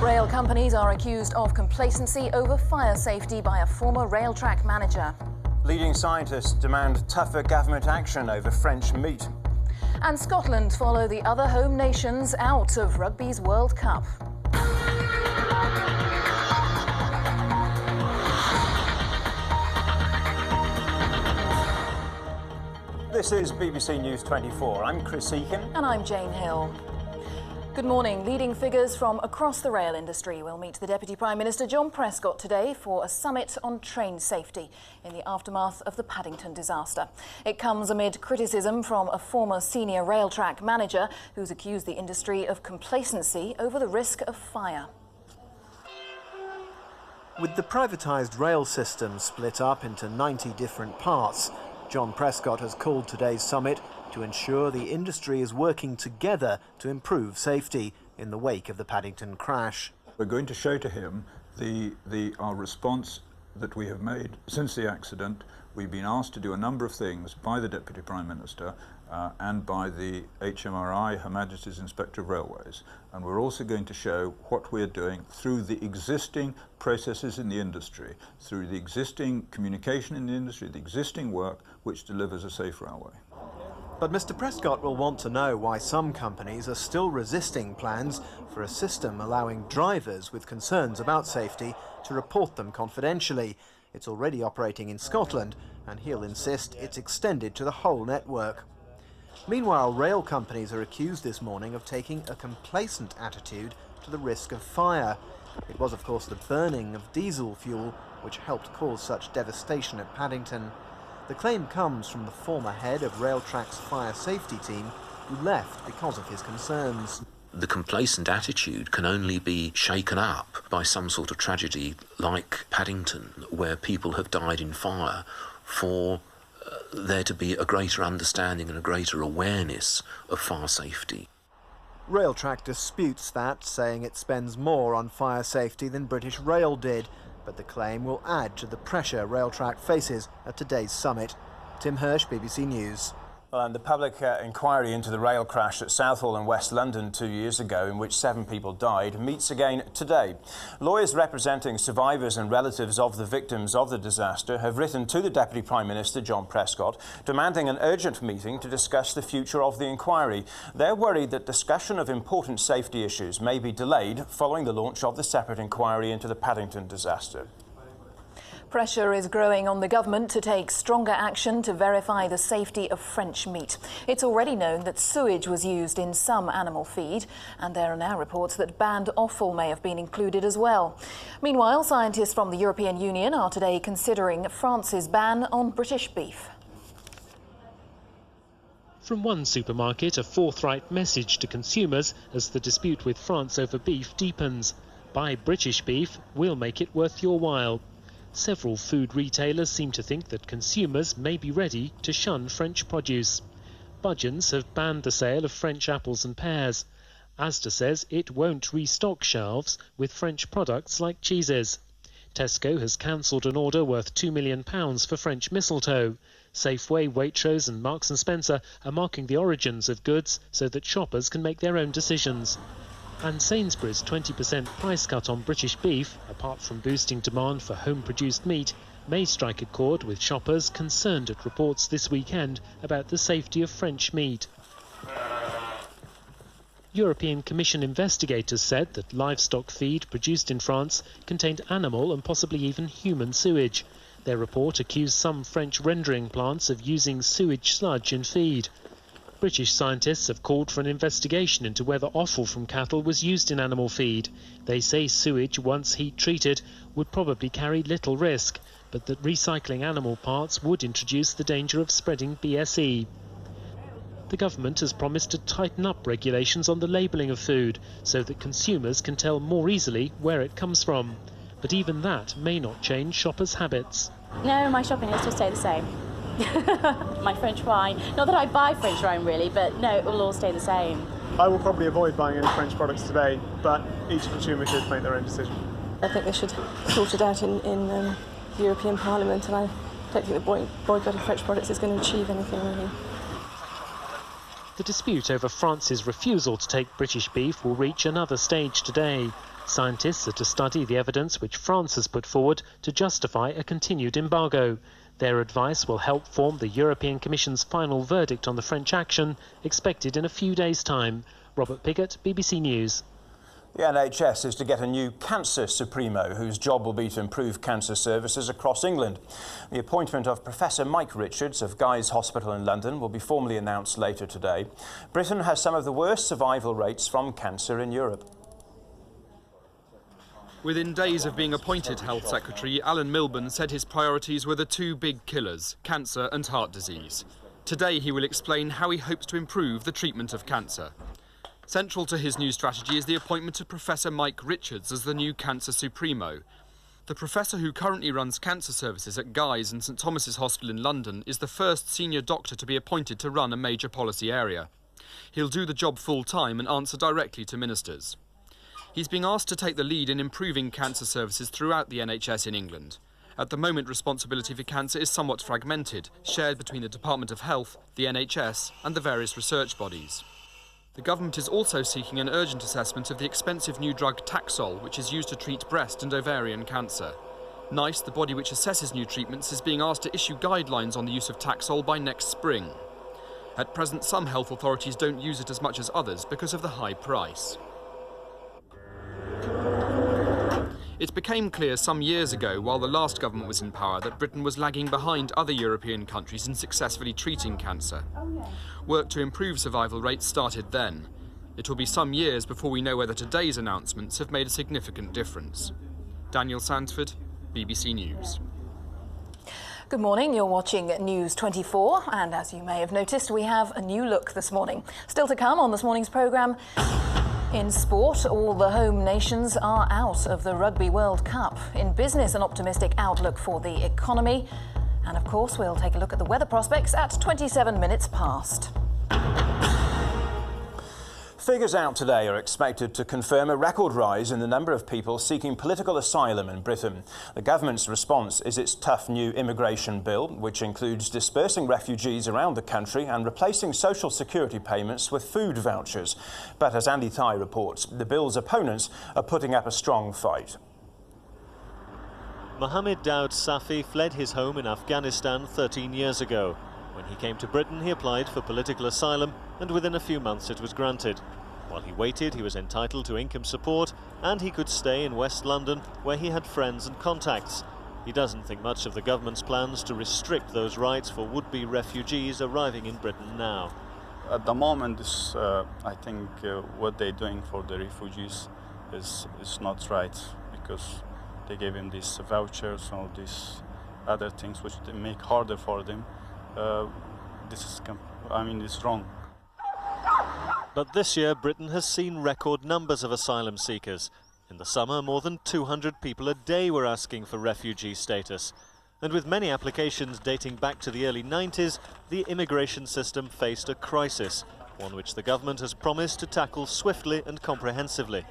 Rail companies are accused of complacency over fire safety by a former rail track manager. Leading scientists demand tougher government action over French meat. And Scotland follow the other home nations out of rugby's World Cup. This is BBC News 24. I'm Chris Eakin. And I'm Jane Hill. Good morning. Leading figures from across the rail industry will meet the Deputy Prime Minister John Prescott today for a summit on train safety in the aftermath of the Paddington disaster. It comes amid criticism from a former senior rail track manager who's accused the industry of complacency over the risk of fire. With the privatised rail system split up into 90 different parts, John Prescott has called today's summit to ensure the industry is working together to improve safety in the wake of the Paddington crash. We're going to show to him our response that we have made since the accident. We've been asked to do a number of things by the Deputy Prime Minister and by the HMRI, Her Majesty's Inspector of Railways. And we're also going to show what we're doing through the existing processes in the industry, through the existing communication in the industry, the existing work which delivers a safe railway. But Mr Prescott will want to know why some companies are still resisting plans for a system allowing drivers with concerns about safety to report them confidentially. It's already operating in Scotland, and he'll insist it's extended to the whole network. Meanwhile, rail companies are accused this morning of taking a complacent attitude to the risk of fire. It was, of course, the burning of diesel fuel which helped cause such devastation at Paddington. The claim comes from the former head of Railtrack's fire safety team, who left because of his concerns. The complacent attitude can only be shaken up by some sort of tragedy like Paddington, where people have died in fire, for there to be a greater understanding and a greater awareness of fire safety. Railtrack disputes that, saying it spends more on fire safety than British Rail did, but the claim will add to the pressure Railtrack faces at today's summit. Tim Hirsch, BBC News. Well, and the public inquiry into the rail crash at Southall in West London 2 years ago, in which 7 people died, meets again today. Lawyers representing survivors and relatives of the victims of the disaster have written to the Deputy Prime Minister, John Prescott, demanding an urgent meeting to discuss the future of the inquiry. They're worried that discussion of important safety issues may be delayed following the launch of the separate inquiry into the Paddington disaster. Pressure is growing on the government to take stronger action to verify the safety of French meat. It's already known that sewage was used in some animal feed, and there are now reports that banned offal may have been included as well. Meanwhile, scientists from the European Union are today considering France's ban on British beef. From one supermarket, a forthright message to consumers as the dispute with France over beef deepens. Buy British beef, we'll make it worth your while. Several food retailers seem to think that consumers may be ready to shun French produce. Budgens have banned the sale of French apples and pears. Asda says it won't restock shelves with French products like cheeses. Tesco has cancelled an order worth £2 million for French mistletoe. Safeway, Waitrose and Marks & Spencer are marking the origins of goods so that shoppers can make their own decisions. And Sainsbury's 20% price cut on British beef, apart from boosting demand for home-produced meat, may strike a chord with shoppers concerned at reports this weekend about the safety of French meat. European Commission investigators said that livestock feed produced in France contained animal and possibly even human sewage. Their report accused some French rendering plants of using sewage sludge in feed. British scientists have called for an investigation into whether offal from cattle was used in animal feed. They say sewage, once heat-treated, would probably carry little risk, but that recycling animal parts would introduce the danger of spreading BSE. the government has promised to tighten up regulations on the labelling of food so that consumers can tell more easily where it comes from. But even that may not change shoppers' habits. No, my shopping list will stay the same. My French wine. Not that I buy French wine really, but no, it will all stay the same. I will probably avoid buying any French products today, but each consumer should make their own decision. I think they should sort it out in the European Parliament, and I don't think the boycott of French products is going to achieve anything really. The dispute over France's refusal to take British beef will reach another stage today. Scientists are to study the evidence which France has put forward to justify a continued embargo. Their advice will help form the European Commission's final verdict on the French action, expected in a few days' time. Robert Piggott, BBC News. The NHS is to get a new cancer supremo whose job will be to improve cancer services across England. The appointment of Professor Mike Richards of Guy's Hospital in London will be formally announced later today. Britain has some of the worst survival rates from cancer in Europe. Within days of being appointed Health Secretary, Alan Milburn said his priorities were the two big killers, cancer and heart disease. Today he will explain how he hopes to improve the treatment of cancer. Central to his new strategy is the appointment of Professor Mike Richards as the new Cancer Supremo. The professor who currently runs cancer services at Guy's and St Thomas's Hospital in London is the first senior doctor to be appointed to run a major policy area. He'll do the job full-time and answer directly to ministers. He's being asked to take the lead in improving cancer services throughout the NHS in England. At the moment, responsibility for cancer is somewhat fragmented, shared between the Department of Health, the NHS and the various research bodies. The government is also seeking an urgent assessment of the expensive new drug Taxol, which is used to treat breast and ovarian cancer. NICE, the body which assesses new treatments, is being asked to issue guidelines on the use of Taxol by next spring. At present, some health authorities don't use it as much as others because of the high price. It became clear some years ago, while the last government was in power, that Britain was lagging behind other European countries in successfully treating cancer. Work to improve survival rates started then. It will be some years before we know whether today's announcements have made a significant difference. Daniel Sandsford, BBC News. Good morning, you're watching News 24, and as you may have noticed, we have a new look this morning. Still to come on this morning's programme. In sport, all the home nations are out of the Rugby World Cup. In business, an optimistic outlook for the economy. And of course, we'll take a look at the weather prospects at 27 minutes past. Figures out today are expected to confirm a record rise in the number of people seeking political asylum in Britain. The government's response is its tough new immigration bill, which includes dispersing refugees around the country and replacing social security payments with food vouchers. But as Andy Thai reports, the bill's opponents are putting up a strong fight. Mohammed Daoud Safi fled his home in Afghanistan 13 years ago. When he came to Britain, he applied for political asylum, and within a few months it was granted. While he waited, he was entitled to income support, and he could stay in West London, where he had friends and contacts. He doesn't think much of the government's plans to restrict those rights for would-be refugees arriving in Britain now. At the moment, I think what they're doing for the refugees is not right, because they gave him these vouchers and all these other things which they make harder for them. It's wrong. But this year, Britain has seen record numbers of asylum seekers. In the summer, more than 200 people a day were asking for refugee status. And with many applications dating back to the early 90s, the immigration system faced a crisis, one which the government has promised to tackle swiftly and comprehensively.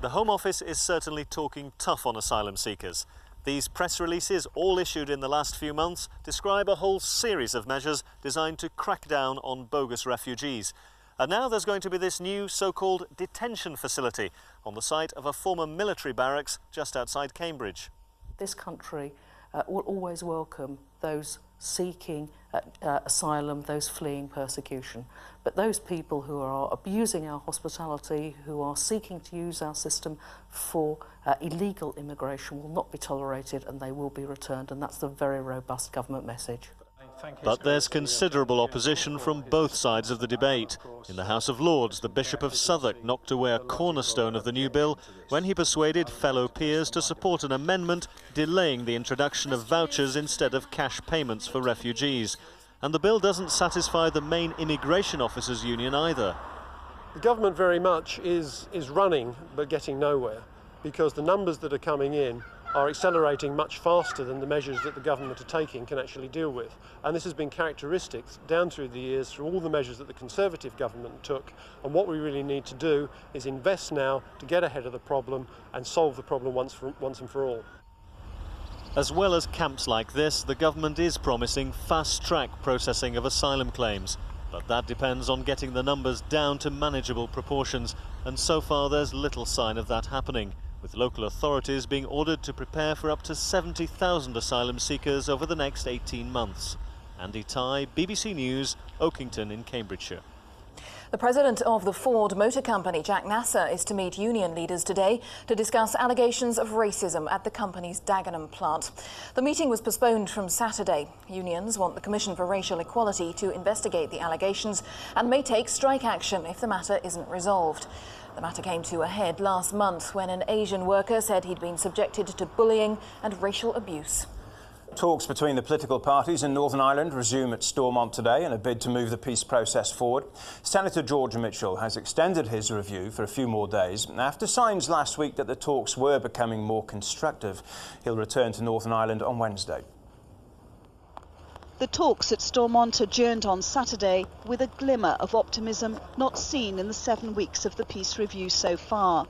The Home Office is certainly talking tough on asylum seekers. These press releases, all issued in the last few months, describe a whole series of measures designed to crack down on bogus refugees. And now there's going to be this new so-called detention facility on the site of a former military barracks just outside Cambridge. This country will always welcome those seeking asylum, those fleeing persecution. But those people who are abusing our hospitality, who are seeking to use our system for illegal immigration will not be tolerated, and they will be returned, and that's the very robust government message. But there's considerable opposition from both sides of the debate. In the House of Lords, the Bishop of Southwark knocked away a cornerstone of the new bill when he persuaded fellow peers to support an amendment delaying the introduction of vouchers instead of cash payments for refugees. And the bill doesn't satisfy the main immigration officers' union either. The government very much is running but getting nowhere, because the numbers that are coming in are accelerating much faster than the measures that the government are taking can actually deal with. And this has been characteristic down through the years through all the measures that the Conservative government took. And what we really need to do is invest now to get ahead of the problem and solve the problem once and for all. As well as camps like this, the government is promising fast-track processing of asylum claims. But that depends on getting the numbers down to manageable proportions, and so far there's little sign of that happening, with local authorities being ordered to prepare for up to 70,000 asylum seekers over the next 18 months. Andy Ty, BBC News, Oakington in Cambridgeshire. The president of the Ford Motor Company, Jack Nasser, is to meet union leaders today to discuss allegations of racism at the company's Dagenham plant. The meeting was postponed from Saturday. Unions want the Commission for Racial Equality to investigate the allegations and may take strike action if the matter isn't resolved. The matter came to a head last month when an Asian worker said he'd been subjected to bullying and racial abuse. Talks between the political parties in Northern Ireland resume at Stormont today in a bid to move the peace process forward. Senator George Mitchell has extended his review for a few more days after signs last week that the talks were becoming more constructive. He'll return to Northern Ireland on Wednesday. The talks at Stormont adjourned on Saturday with a glimmer of optimism not seen in the 7 weeks of the peace review so far.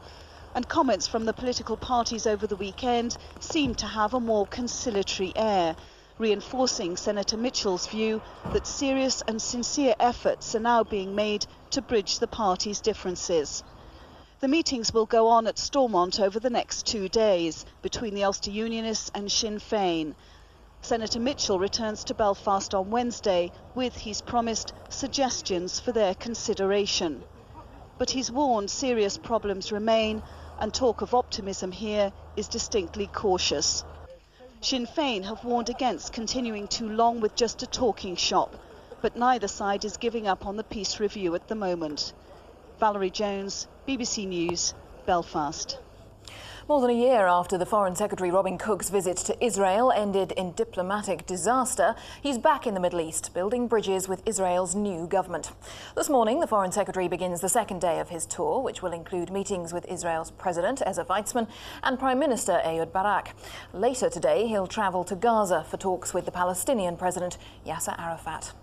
And comments from the political parties over the weekend seemed to have a more conciliatory air, reinforcing Senator Mitchell's view that serious and sincere efforts are now being made to bridge the parties' differences. The meetings will go on at Stormont over the next 2 days between the Ulster Unionists and Sinn Féin. Senator Mitchell returns to Belfast on Wednesday with, he's promised, suggestions for their consideration. But he's warned serious problems remain, and talk of optimism here is distinctly cautious. Sinn Féin have warned against continuing too long with just a talking shop, but neither side is giving up on the peace review at the moment. Valerie Jones, BBC News, Belfast. More than a year after the Foreign Secretary Robin Cook's visit to Israel ended in diplomatic disaster, he's back in the Middle East, building bridges with Israel's new government. This morning, the Foreign Secretary begins the second day of his tour, which will include meetings with Israel's President, Ezer Weitzman, and Prime Minister Ehud Barak. Later today, he'll travel to Gaza for talks with the Palestinian President, Yasser Arafat.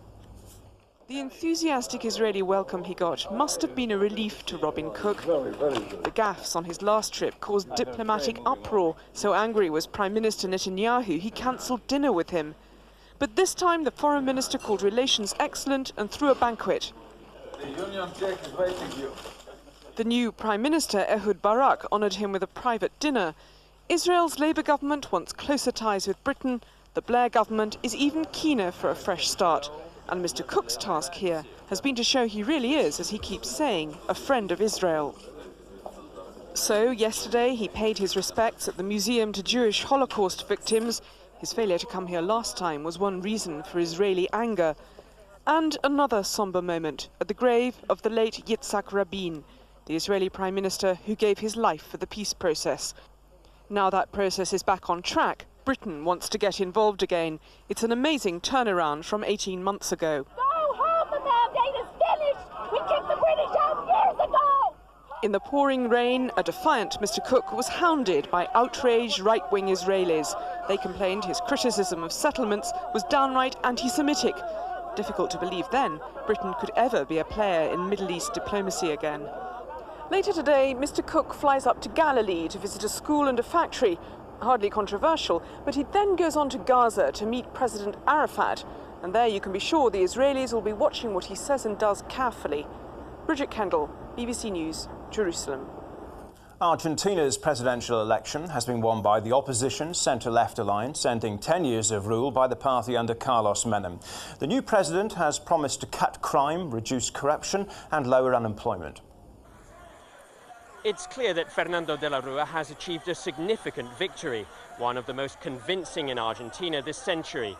The enthusiastic Israeli welcome he got must have been a relief to Robin Cook. The gaffes on his last trip caused diplomatic uproar. So angry was Prime Minister Netanyahu, he cancelled dinner with him. But this time the foreign minister called relations excellent and threw a banquet. The Union Jack is waiting you. The new Prime Minister, Ehud Barak, honoured him with a private dinner. Israel's Labour government wants closer ties with Britain. The Blair government is even keener for a fresh start. And Mr. Cook's task here has been to show he really is, as he keeps saying, a friend of Israel. So, yesterday he paid his respects at the Museum to Jewish Holocaust Victims. His failure to come here last time was one reason for Israeli anger. And another sombre moment at the grave of the late Yitzhak Rabin, the Israeli Prime Minister who gave his life for the peace process. Now that process is back on track, Britain wants to get involved again. It's an amazing turnaround from 18 months ago. Go home, the mandate is finished. We kicked the British out years ago. In the pouring rain, a defiant Mr. Cook was hounded by outraged right-wing Israelis. They complained his criticism of settlements was downright anti-Semitic. Difficult to believe then Britain could ever be a player in Middle East diplomacy again. Later today, Mr. Cook flies up to Galilee to visit a school and a factory. Hardly controversial, but he then goes on to Gaza to meet President Arafat. And there you can be sure the Israelis will be watching what he says and does carefully. Bridget Kendall, BBC News, Jerusalem. Argentina's presidential election has been won by the opposition centre-left alliance, ending 10 years of rule by the party under Carlos Menem. The new president has promised to cut crime, reduce corruption and lower unemployment. It's clear that Fernando de la Rúa has achieved a significant victory, one of the most convincing in Argentina this century.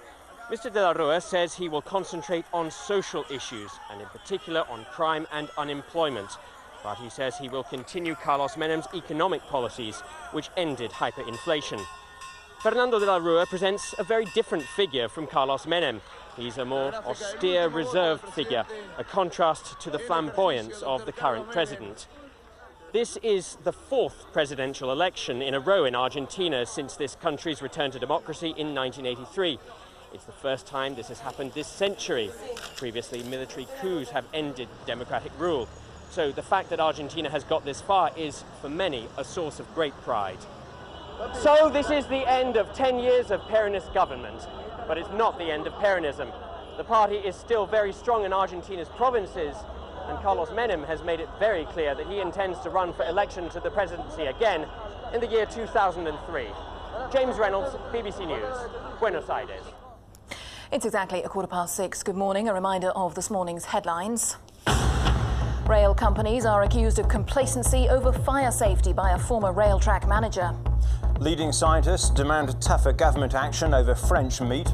Mr. de la Rúa says he will concentrate on social issues, and in particular on crime and unemployment. But he says he will continue Carlos Menem's economic policies, which ended hyperinflation. Fernando de la Rúa presents a very different figure from Carlos Menem. He's a more austere, reserved figure, a contrast to the flamboyance of the current president. This is the fourth presidential election in a row in Argentina since this country's return to democracy in 1983. It's the first time this has happened this century. Previously, military coups have ended democratic rule. So the fact that Argentina has got this far is, for many, a source of great pride. So this is the end of 10 years of Peronist government, but it's not the end of Peronism. The party is still very strong in Argentina's provinces, and Carlos Menem has made it very clear that he intends to run for election to the presidency again in the year 2003. James Reynolds, BBC News, Buenos Aires. It's exactly 6:15. Good morning. A reminder of this morning's headlines. Rail companies are accused of complacency over fire safety by a former rail track manager. Leading scientists demand tougher government action over French meat.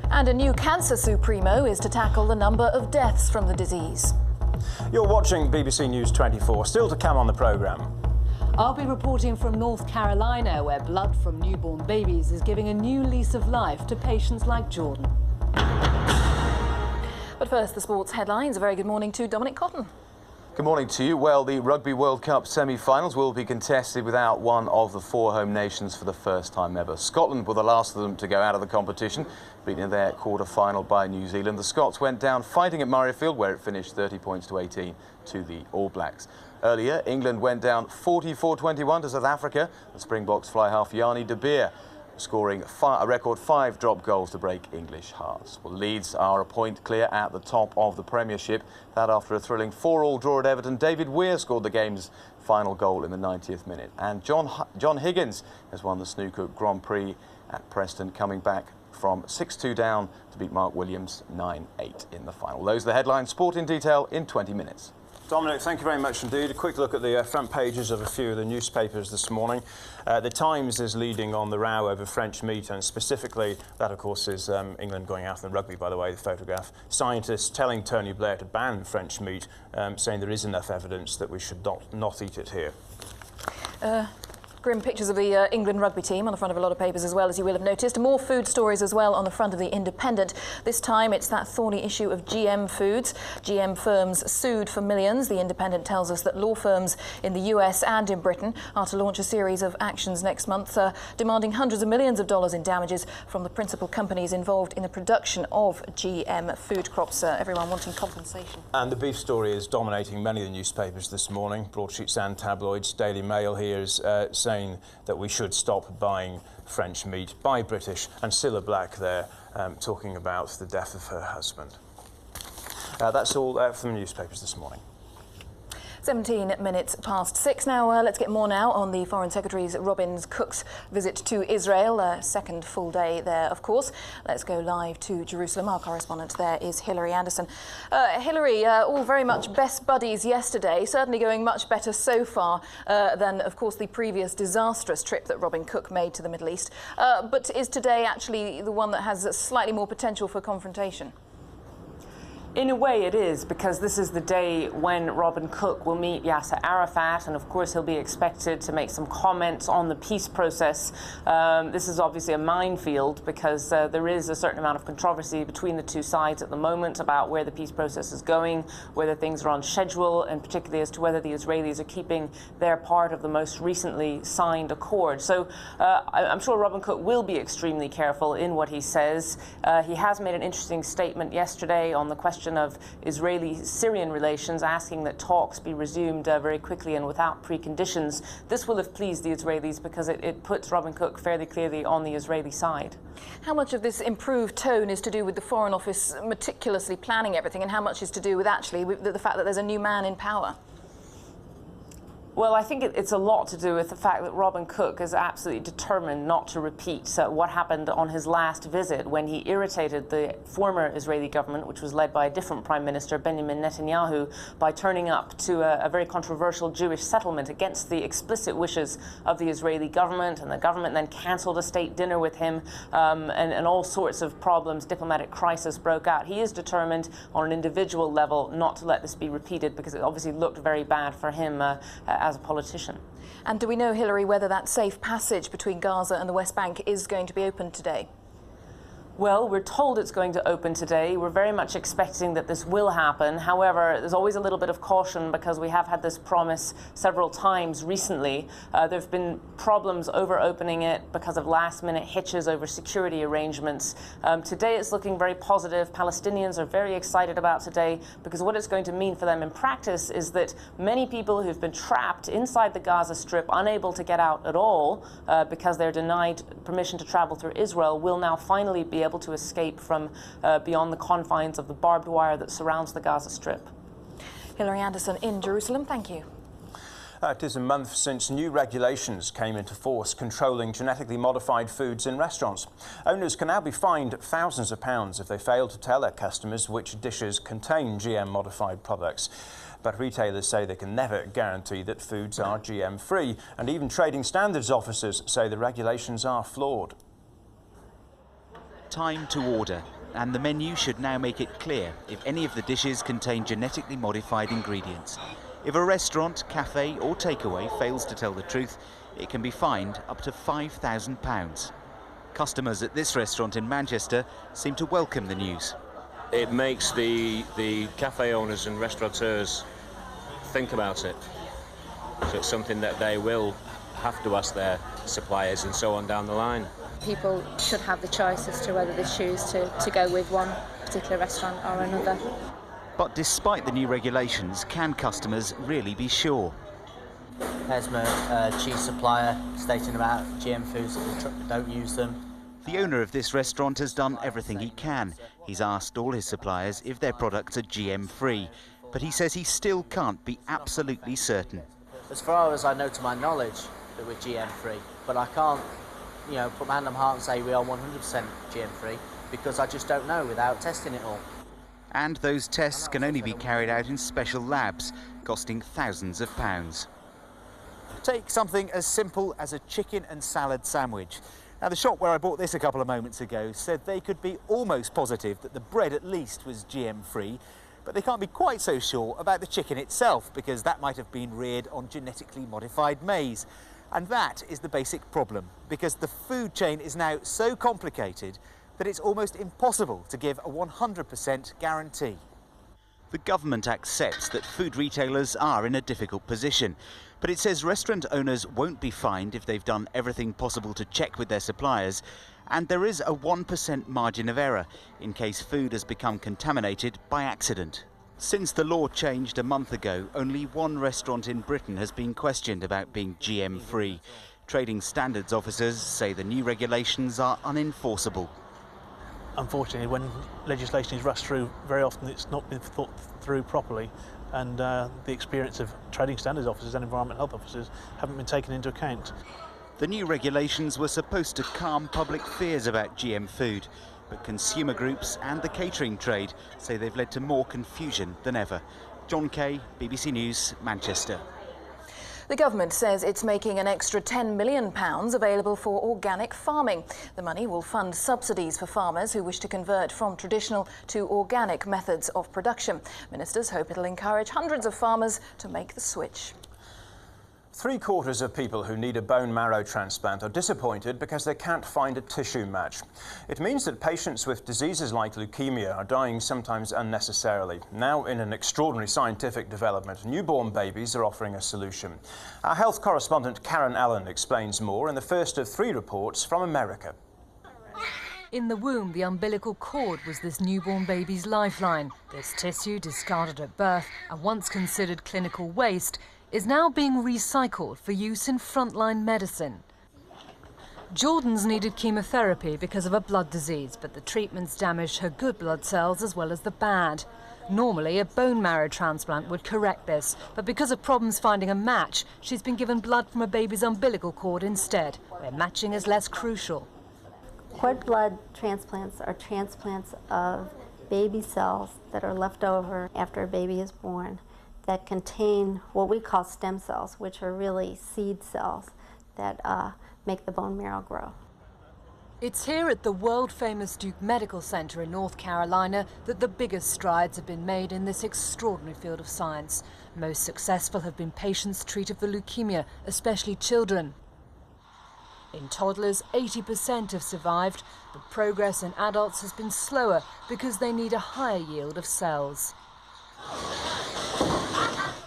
And a new cancer supremo is to tackle the number of deaths from the disease. You're watching BBC News 24. Still to come on the programme. I'll be reporting from North Carolina, where blood from newborn babies is giving a new lease of life to patients like Jordan. But first, the sports headlines. A very good morning to Dominic Cotton. Good morning to you. Well, the Rugby World Cup semi-finals will be contested without one of the four home nations for the first time ever. Scotland were the last of them to go out of the competition, beaten in their quarter-final by New Zealand. The Scots went down fighting at Murrayfield, where it finished 30 points to 18 to the All Blacks. Earlier, England went down 44-21 to South Africa. The Springboks fly half Yanni de Beer, scoring a record 5 drop goals to break English hearts. Well, Leeds are a point clear at the top of the Premiership. That after a thrilling 4-4 draw at Everton. David Weir scored the game's final goal in the 90th minute. And John Higgins has won the Snooker Grand Prix at Preston, coming back from 6-2 down to beat Mark Williams 9-8 in the final. Those are the headlines. Sport in detail in 20 minutes. Dominic, thank you very much indeed. A quick look at the front pages of a few of the newspapers this morning. The Times is leading on the row over French meat, and specifically that, of course, is England going out in the rugby, by the way, the photograph. Scientists telling Tony Blair to ban French meat, saying there is enough evidence that we should not eat it here. Grim pictures of the England rugby team on the front of a lot of papers as well, as you will have noticed. More food stories as well on the front of the Independent. This time it's that thorny issue of GM foods. GM firms sued for millions. The Independent tells us that law firms in the US and in Britain are to launch a series of actions next month, demanding hundreds of millions of dollars in damages from the principal companies involved in the production of GM food crops. Everyone wanting compensation. And the beef story is dominating many of the newspapers this morning. Broadsheets and tabloids. Daily Mail here is saying that we should stop buying French meat by British, and Cilla Black there talking about the death of her husband. That's all from the newspapers this morning. 17 minutes past 6 now. Let's get more now on the Foreign Secretary's Robin Cook's visit to Israel. Second full day there, of course. Let's go live to Jerusalem. Our correspondent there is Hilary Andersson. Hilary, all very much best buddies yesterday, certainly going much better so far than, of course, the previous disastrous trip that Robin Cook made to the Middle East. But is today actually the one that has slightly more potential for confrontation? In a way it is, because this is the day when Robin Cook will meet Yasser Arafat, and of course he'll be expected to make some comments on the peace process. This is obviously a minefield, because there is a certain amount of controversy between the two sides at the moment about where the peace process is going, whether things are on schedule, and particularly as to whether the Israelis are keeping their part of the most recently signed accord. So I'm sure Robin Cook will be extremely careful in what he says. He has made an interesting statement yesterday on the question of Israeli-Syrian relations, asking that talks be resumed very quickly and without preconditions. This will have pleased the Israelis, because it puts Robin Cook fairly clearly on the Israeli side. How much of this improved tone is to do with the Foreign Office meticulously planning everything, and how much is to do with actually the fact that there's a new man in power? Well, I think it's a lot to do with the fact that Robin Cook is absolutely determined not to repeat what happened on his last visit, when he irritated the former Israeli government, which was led by a different Prime Minister, Benjamin Netanyahu, by turning up to a very controversial Jewish settlement against the explicit wishes of the Israeli government, and the government then cancelled a state dinner with him, and all sorts of problems, diplomatic crisis broke out. He is determined on an individual level not to let this be repeated, because it obviously looked very bad for him as a politician. And do we know, Hilary, whether that safe passage between Gaza and the West Bank is going to be opened today? Well, we're told it's going to open today. We're very much expecting that this will happen. However, there's always a little bit of caution because we have had this promise several times recently. There have been problems over opening it because of last-minute hitches over security arrangements. Today it's looking very positive. Palestinians are very excited about today because what it's going to mean for them in practice is that many people who've been trapped inside the Gaza Strip, unable to get out at all because they're denied permission to travel through Israel, will now finally be able to escape from beyond the confines of the barbed wire that surrounds the Gaza Strip. Hilary Andersson in Jerusalem, thank you. It is a month since new regulations came into force controlling genetically modified foods in restaurants. Owners can now be fined thousands of pounds if they fail to tell their customers which dishes contain GM-modified products. But retailers say they can never guarantee that foods are GM-free, and even trading standards officers say the regulations are flawed. Time to order, and the menu should now make it clear if any of the dishes contain genetically modified ingredients. If a restaurant, cafe or takeaway fails to tell the truth, it can be fined up to £5,000. Customers at this restaurant in Manchester seem to welcome the news. It makes the cafe owners and restaurateurs think about it. So it's something that they will have to ask their suppliers and so on down the line. People should have the choice as to whether they choose to go with one particular restaurant or another. But despite the new regulations, can customers really be sure? There's cheese supplier stating about GM foods, don't use them. The owner of this restaurant has done everything he can. He's asked all his suppliers if their products are GM-free, but he says he still can't be absolutely certain. As far as I know to my knowledge, that we're GM-free, but I can't put my hand on heart and say we are 100% GM-free because I just don't know without testing it all. And those tests can only be carried out in special labs, costing thousands of pounds. Take something as simple as a chicken and salad sandwich. Now, the shop where I bought this a couple of moments ago said they could be almost positive that the bread at least was GM-free, but they can't be quite so sure about the chicken itself because that might have been reared on genetically modified maize. And that is the basic problem, because the food chain is now so complicated that it's almost impossible to give a 100% guarantee. The government accepts that food retailers are in a difficult position, but it says restaurant owners won't be fined if they've done everything possible to check with their suppliers, and there is a 1% margin of error in case food has become contaminated by accident. Since the law changed a month ago, only one restaurant in Britain has been questioned about being GM-free. Trading standards officers say the new regulations are unenforceable. Unfortunately, when legislation is rushed through, very often it's not been thought through properly, and the experience of trading standards officers and environmental health officers haven't been taken into account. The new regulations were supposed to calm public fears about GM food, but consumer groups and the catering trade say they've led to more confusion than ever. John Kay, BBC News, Manchester. The government says it's making an extra £10 million available for organic farming. The money will fund subsidies for farmers who wish to convert from traditional to organic methods of production. Ministers hope it'll encourage hundreds of farmers to make the switch. 3/4 of people who need a bone marrow transplant are disappointed because they can't find a tissue match. It means that patients with diseases like leukemia are dying sometimes unnecessarily. Now, in an extraordinary scientific development, newborn babies are offering a solution. Our health correspondent Karen Allen explains more in the first of 3 reports from America. In the womb, the umbilical cord was this newborn baby's lifeline. This tissue, discarded at birth and once considered clinical waste, is now being recycled for use in frontline medicine. Jordan's needed chemotherapy because of a blood disease, but the treatments damaged her good blood cells as well as the bad. Normally, a bone marrow transplant would correct this, but because of problems finding a match, she's been given blood from a baby's umbilical cord instead, where matching is less crucial. Cord blood transplants are transplants of baby cells that are left over after a baby is born that contain what we call stem cells, which are really seed cells that make the bone marrow grow. It's here at the world-famous Duke Medical Center in North Carolina that the biggest strides have been made in this extraordinary field of science. Most successful have been patients treated for leukemia, especially children. In toddlers, 80% have survived, but progress in adults has been slower because they need a higher yield of cells.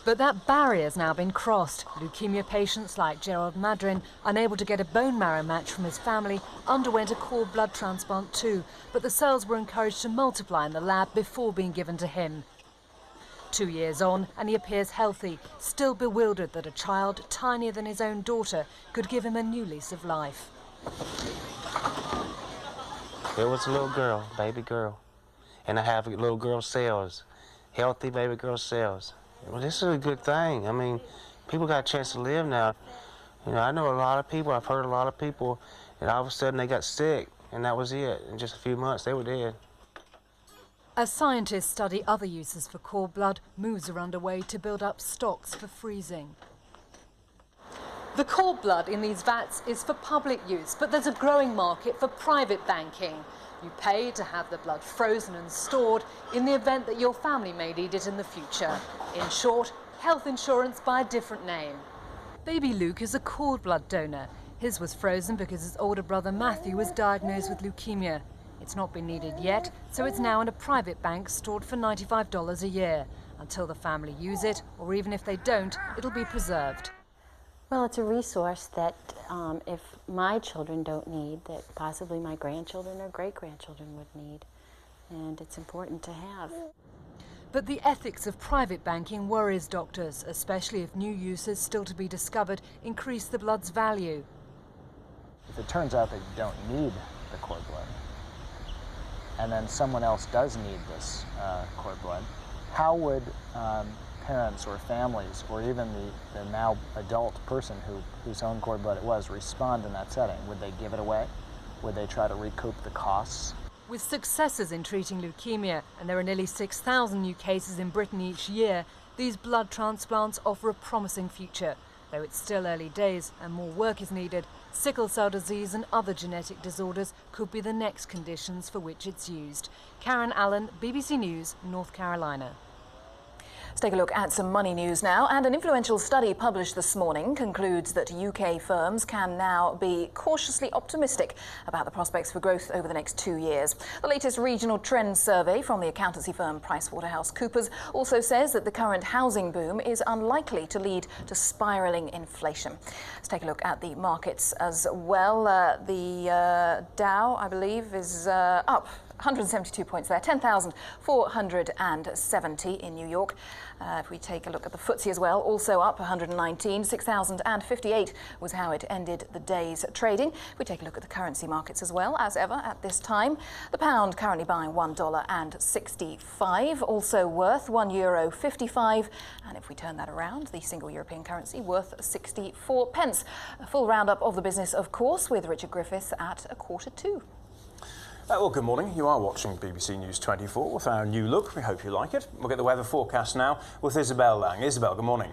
But that barrier's now been crossed. Leukemia patients like Gerald Madrin, unable to get a bone marrow match from his family, underwent a cord blood transplant too, but the cells were encouraged to multiply in the lab before being given to him. 2 years on, and he appears healthy, still bewildered that a child tinier than his own daughter could give him a new lease of life. It was a little girl, baby girl, and I have little girl cells, healthy baby girl cells. Well, this is a good thing. I mean, people got a chance to live now. You know, I know a lot of people, I've heard a lot of people, and all of a sudden they got sick, and that was it. In just a few months, they were dead. As scientists study other uses for cord blood, moves are underway to build up stocks for freezing. The cord blood in these vats is for public use, but there's a growing market for private banking. You pay to have the blood frozen and stored in the event that your family may need it in the future. In short, health insurance by a different name. Baby Luke is a cord blood donor. His was frozen because his older brother Matthew was diagnosed with leukemia. It's not been needed yet, so it's now in a private bank stored for $95 a year. Until the family use it, or even if they don't, it'll be preserved. Well, it's a resource that if my children don't need, that possibly my grandchildren or great-grandchildren would need, and it's important to have. But the ethics of private banking worries doctors, especially if new uses still to be discovered increase the blood's value. If it turns out that you don't need the cord blood, and then someone else does need this cord blood, how would parents or families, or even the now adult person whose own cord blood it was, respond in that setting? Would they give it away? Would they try to recoup the costs? With successes in treating leukemia, and there are nearly 6,000 new cases in Britain each year, these blood transplants offer a promising future. Though it's still early days and more work is needed, sickle cell disease and other genetic disorders could be the next conditions for which it's used. Karen Allen, BBC News, North Carolina. Let's take a look at some money news now. And an influential study published this morning concludes that UK firms can now be cautiously optimistic about the prospects for growth over the next 2 years. The latest regional trends survey from the accountancy firm PricewaterhouseCoopers also says that the current housing boom is unlikely to lead to spiralling inflation. Let's take a look at the markets as well. The Dow, I believe, is up 172 points there, 10,470 in New York. If we take a look at the FTSE as well, also up 119, 6,058 was how it ended the day's trading. If we take a look at the currency markets as well, as ever at this time, the pound currently buying $1.65, also worth €1.55, and if we turn that around, the single European currency worth 64 pence. A full roundup of the business, of course, with Richard Griffiths at 1:45. Well, good morning. You are watching BBC News 24 with our new look. We hope you like it. We'll get the weather forecast now with Isobel Lang. Isobel, good morning.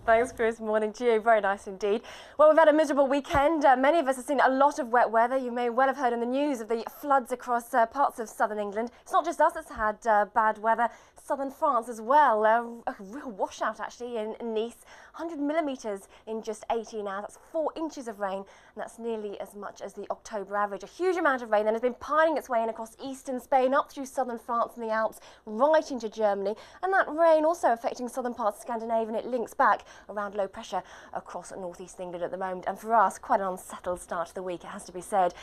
Thanks, Chris. Morning to you. Very nice indeed. Well, we've had a miserable weekend. Many of us have seen a lot of wet weather. You may well have heard in the news of the floods across parts of southern England. It's not just us that's had bad weather. Southern France as well. A real washout, actually, in Nice. 100 millimetres in just 18 hours. That's 4 inches of rain, and that's nearly as much as the October average. A huge amount of rain then has been piling its way in across eastern Spain, up through southern France and the Alps, right into Germany. And that rain also affecting southern parts of Scandinavia, and it links back around low pressure across northeast England at the moment. And for us, quite an unsettled start to the week, it has to be said.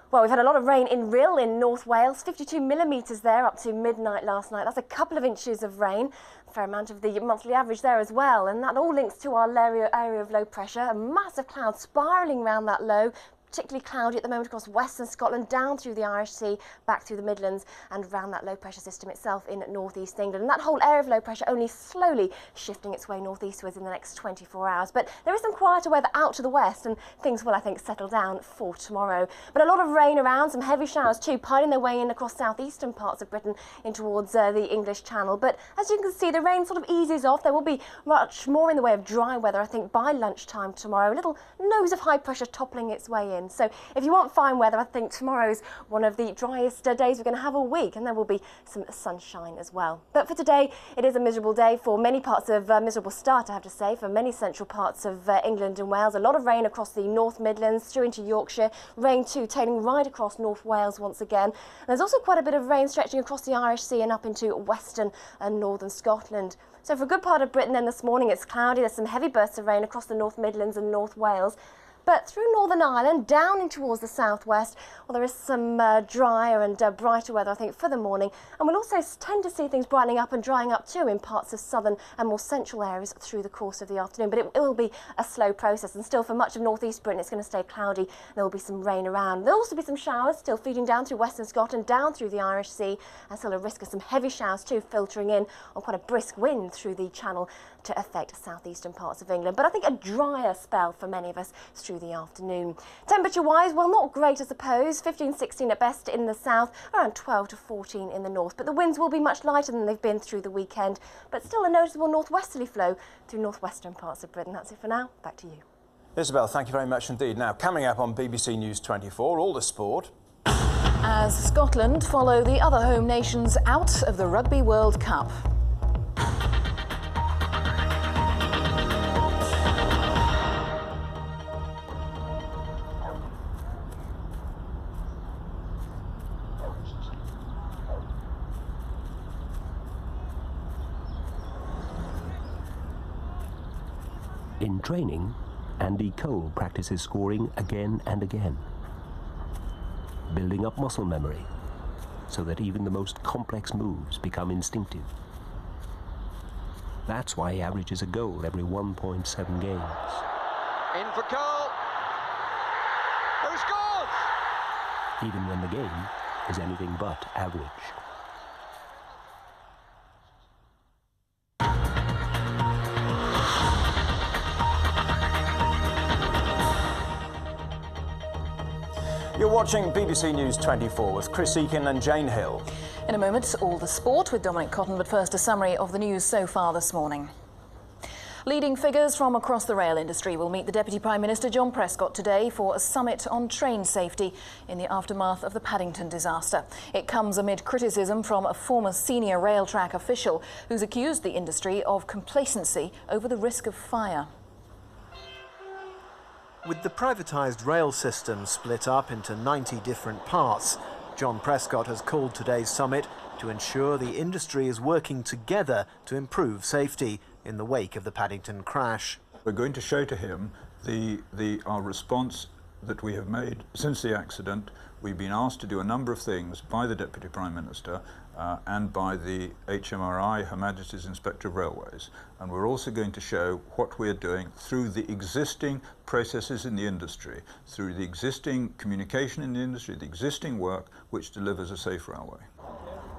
Well, we've had a lot of rain in Rhyl in North Wales, 52 millimetres there up to midnight last night. That's a couple of inches of rain, a fair amount of the monthly average there as well. And that all links to our area of low pressure, a massive cloud spiralling around that low, particularly cloudy at the moment across western Scotland, down through the Irish Sea, back through the Midlands and around that low pressure system itself in northeast England. And that whole area of low pressure only slowly shifting its way northeastwards in the next 24 hours. But there is some quieter weather out to the west, and things will, I think, settle down for tomorrow. But a lot of rain around, some heavy showers too, piling their way in across southeastern parts of Britain in towards the English Channel. But as you can see, the rain sort of eases off. There will be much more in the way of dry weather, I think, by lunchtime tomorrow. A little nose of high pressure toppling its way in. weekend. So if you want fine weather, I think tomorrow's one of the driest days we're going to have all week, and there will be some sunshine as well. But for today, it is a miserable day for many parts of miserable start, I have to say, for many central parts of England and Wales. A lot of rain across the North Midlands through into Yorkshire. Rain too tailing right across North Wales once again. And there's also quite a bit of rain stretching across the Irish Sea and up into western and northern Scotland. So for a good part of Britain then this morning it's cloudy. There's some heavy bursts of rain across the North Midlands and North Wales. But through Northern Ireland, down in towards the southwest, well, there is some drier and brighter weather, I think, for the morning. And we'll also tend to see things brightening up and drying up too in parts of southern and more central areas through the course of the afternoon. But it will be a slow process. And still, for much of northeast Britain, it's going to stay cloudy. There will be some rain around. There'll also be some showers still feeding down through western Scotland, down through the Irish Sea, and still a risk of some heavy showers too, filtering in on quite a brisk wind through the Channel to affect southeastern parts of England. But I think a drier spell for many of us through the afternoon. Temperature-wise, well, not great, I suppose. 15, 16 at best in the south, around 12 to 14 in the north. But the winds will be much lighter than they've been through the weekend, but still a noticeable northwesterly flow through northwestern parts of Britain. That's it for now. Back to you. Isobel, thank you very much indeed. Now, coming up on BBC News 24, all the sport. As Scotland follow the other home nations out of the Rugby World Cup. In training, Andy Cole practices scoring again and again, building up muscle memory so that even the most complex moves become instinctive. That's why he averages a goal every 1.7 games. In for Cole, who scores? Even when the game is anything but average. You're watching BBC News 24 with Chris Eakin and Jane Hill. In a moment, all the sport with Dominic, but first a summary of the news so far this morning. Leading figures from across the rail industry will meet the Deputy Prime Minister John Prescott today for a summit on train safety in the aftermath of the Paddington disaster. It comes amid criticism from a former senior rail track official who's accused the industry of complacency over the risk of fire. With the privatised rail system split up into 90 different parts, John Prescott has called today's summit to ensure the industry is working together to improve safety in the wake of the Paddington crash. We're going to show to him our response that we have made since the accident. We've been asked to do a number of things by the Deputy Prime Minister and by the HMRI, Her Majesty's Inspector of Railways. And we're also going to show what we're doing through the existing processes in the industry, through the existing communication in the industry, the existing work which delivers a safe railway.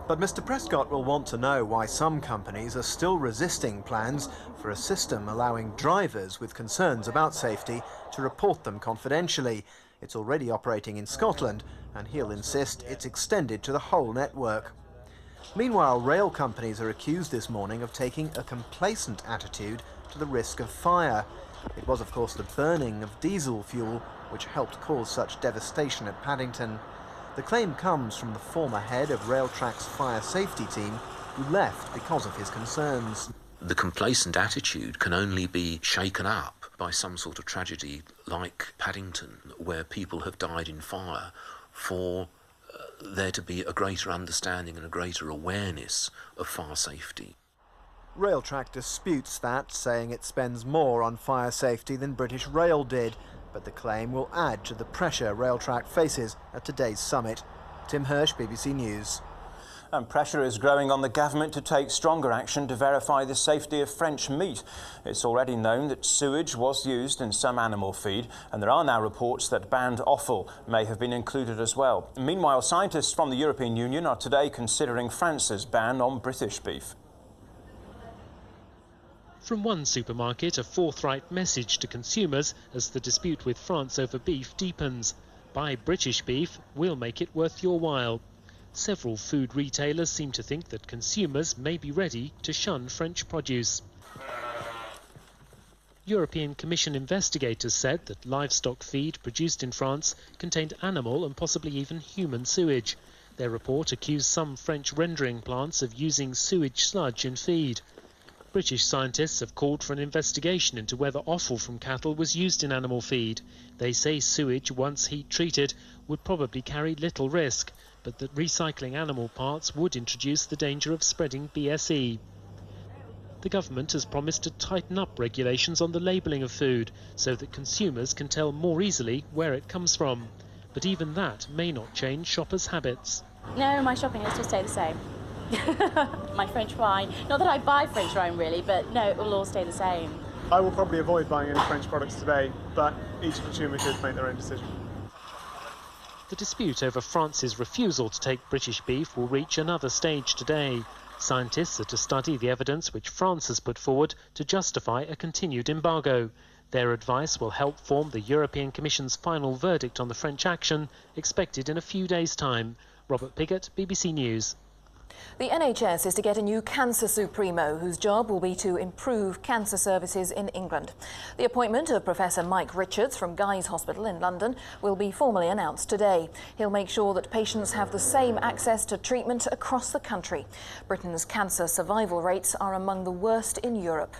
But Mr. Prescott will want to know why some companies are still resisting plans for a system allowing drivers with concerns about safety to report them confidentially. It's already operating in Scotland, and he'll insist it's extended to the whole network. Meanwhile, rail companies are accused this morning of taking a complacent attitude to the risk of fire. It was, of course, the burning of diesel fuel which helped cause such devastation at Paddington. The claim comes from the former head of Railtrack's fire safety team, who left because of his concerns. The complacent attitude can only be shaken up by some sort of tragedy like Paddington, where people have died in fire, for there to be a greater understanding and a greater awareness of fire safety. Railtrack disputes that, saying it spends more on fire safety than British Rail did, but the claim will add to the pressure Railtrack faces at today's summit. Tim Hirsch, BBC News. And pressure is growing on the government to take stronger action to verify the safety of French meat. It's already known that sewage was used in some animal feed, and there are now reports that banned offal may have been included as well. Meanwhile, scientists from the European Union are today considering France's ban on British beef. From one supermarket, a forthright message to consumers as the dispute with France over beef deepens. Buy British beef, we'll make it worth your while. Several food retailers seem to think that consumers may be ready to shun French produce. European Commission investigators said that livestock feed produced in France contained animal and possibly even human sewage. Their report accused some French rendering plants of using sewage sludge in feed. British scientists have called for an investigation into whether offal from cattle was used in animal feed. They say sewage, once heat-treated, would probably carry little risk, but that recycling animal parts would introduce the danger of spreading BSE. The government has promised to tighten up regulations on the labelling of food so that consumers can tell more easily where it comes from. But even that may not change shoppers' habits. No, my shopping has to stay the same. My French wine. Not that I buy French wine really, but no, it will all stay the same. I will probably avoid buying any French products today, but each consumer should make their own decision. The dispute over France's refusal to take British beef will reach another stage today. Scientists are to study the evidence which France has put forward to justify a continued embargo. Their advice will help form the European Commission's final verdict on the French action, expected in a few days' time. Robert Piggott, BBC News. The NHS is to get a new cancer supremo whose job will be to improve cancer services in England. The appointment of Professor Mike Richards from Guy's Hospital in London will be formally announced today. He'll make sure that patients have the same access to treatment across the country. Britain's cancer survival rates are among the worst in Europe.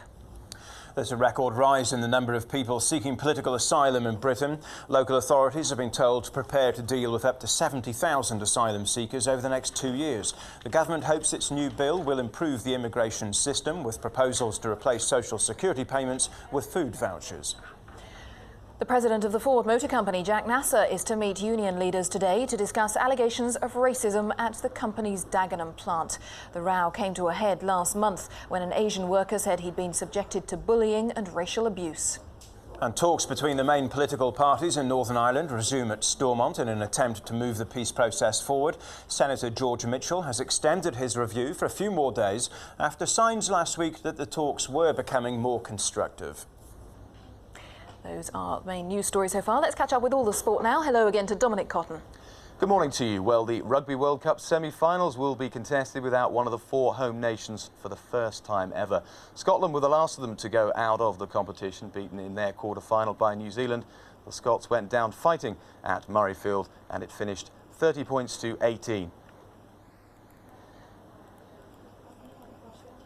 There's a record rise in the number of people seeking political asylum in Britain. Local authorities have been told to prepare to deal with up to 70,000 asylum seekers over the next 2 years. The government hopes its new bill will improve the immigration system with proposals to replace social security payments with food vouchers. The president of the Ford Motor Company, Jack Nasser, is to meet union leaders today to discuss allegations of racism at the company's Dagenham plant. The row came to a head last month when an Asian worker said he'd been subjected to bullying and racial abuse. And talks between the main political parties in Northern Ireland resume at Stormont in an attempt to move the peace process forward. Senator George Mitchell has extended his review for a few more days after signs last week that the talks were becoming more constructive. Those are the main news stories so far. Let's catch up with all the sport now. Hello again to Dominic Cotton. Good morning to you. Well, the Rugby World Cup semi-finals will be contested without one of the 4 home nations for the first time ever. Scotland were the last of them to go out of the competition, beaten in their quarter-final by New Zealand. The Scots went down fighting at Murrayfield and it finished 30 points to 18.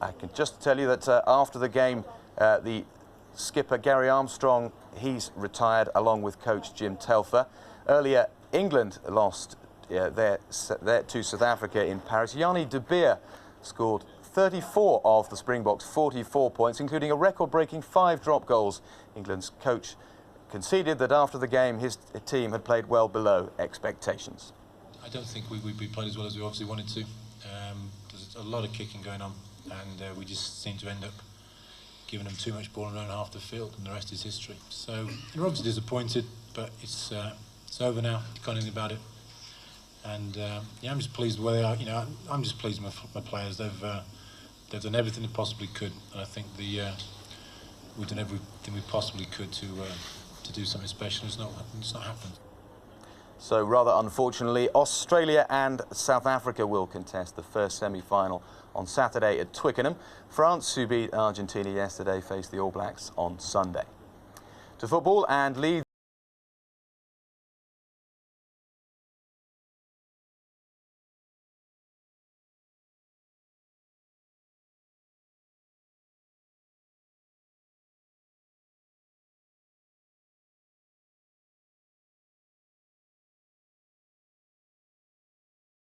I can just tell you that after the game, the skipper Gary Armstrong, he's retired along with coach Jim Telfer. Earlier, England lost to South Africa in Paris. Yanni de Beer scored 34 of the Springboks' 44 points, including a record-breaking 5 drop goals. England's coach conceded that after the game, his team had played well below expectations. I don't think we played as well as we obviously wanted to. There's a lot of kicking going on, and we just seem to end up giving them too much ball around half the field, and the rest is history. So we're obviously disappointed, but it's over now. You can't do anything about it. And yeah, I'm just pleased with where they are. You know, I'm just pleased with my players. They've done everything they possibly could, and I think we've done everything we possibly could to do something special. It's not happened. So rather unfortunately, Australia and South Africa will contest the first semi-final on Saturday at Twickenham. France, who beat Argentina yesterday, face the All Blacks on Sunday. To football, and Leeds